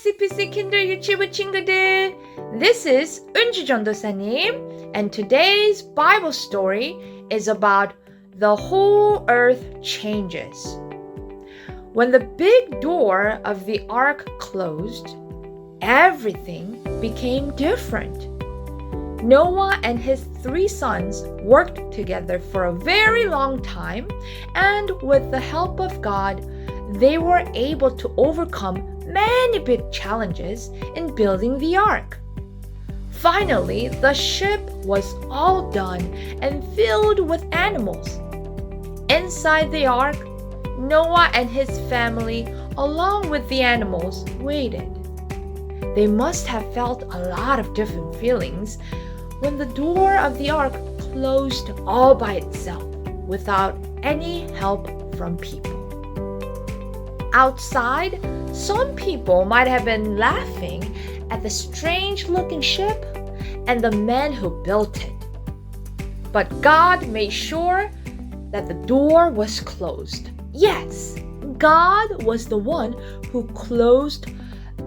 CPC Kindle 유치부 친구들. This is Eun-Ju 전도사님, and today's Bible story is about the whole earth changes. When the big door of the ark closed, everything became different. Noah and his 3 sons worked together for a very long time, and with the help of God, they were able to overcome many big challenges in building the ark. Finally, the ship was all done and filled with animals. Inside the ark, Noah and his family, along with the animals, waited. They must have felt a lot of different feelings when the door of the ark closed all by itself without any help from people. Outside, some people might have been laughing at the strange-looking ship and the men who built it. But God made sure that the door was closed. Yes, God was the one who closed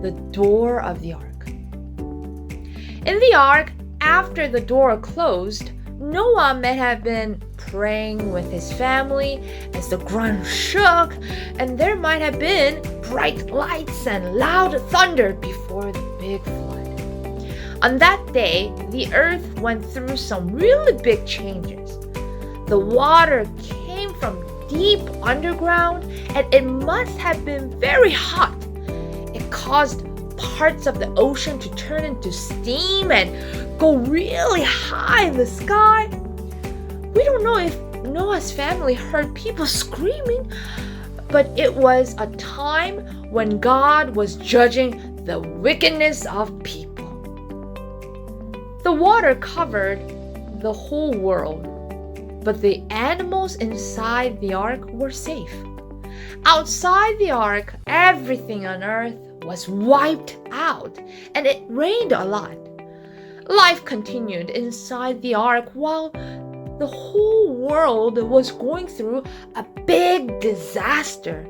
the door of the ark. In the ark, after the door closed, Noah may have been praying with his family as the ground shook, and there might have been bright lights and loud thunder before the big flood. On that day, the earth went through some really big changes. The water came from deep underground, and it must have been very hot. It caused parts of the ocean to turn into steam and go really high in the sky. We don't know if Noah's family heard people screaming, but it was a time when God was judging the wickedness of people. The water covered the whole world, but the animals inside the ark were safe. Outside the ark, everything on earth was wiped out, and it rained a lot. Life continued inside the ark while the whole world was going through a big disaster.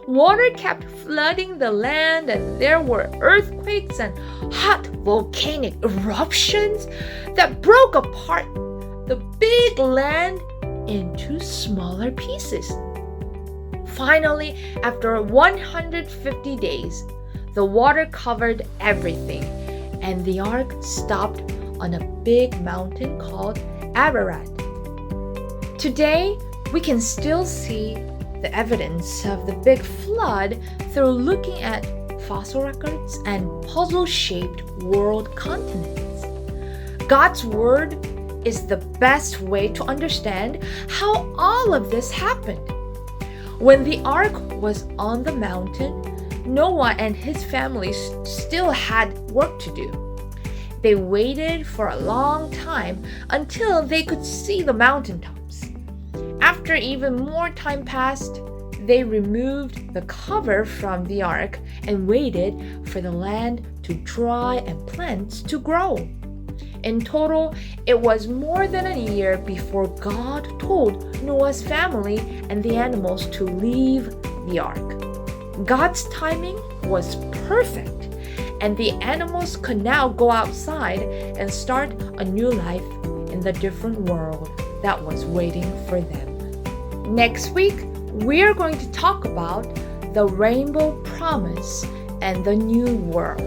Water kept flooding the land, and there were earthquakes and hot volcanic eruptions that broke apart the big land into smaller pieces. Finally, after 150 days, the water covered everything, and the ark stopped on a big mountain called Ararat. Today, we can still see the evidence of the big flood through looking at fossil records and puzzle-shaped world continents. God's Word is the best way to understand how all of this happened. When the ark was on the mountain, Noah and his family still had work to do. They waited for a long time until they could see the mountaintops. After even more time passed, they removed the cover from the ark and waited for the land to dry and plants to grow. In total, it was more than a year before God told Noah's family and the animals to leave the ark. God's timing was perfect, and the animals could now go outside and start a new life in the different world that was waiting for them. Next week, we're going to talk about the rainbow promise and the new world.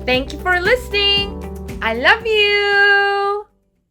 Thank you for listening. I love you.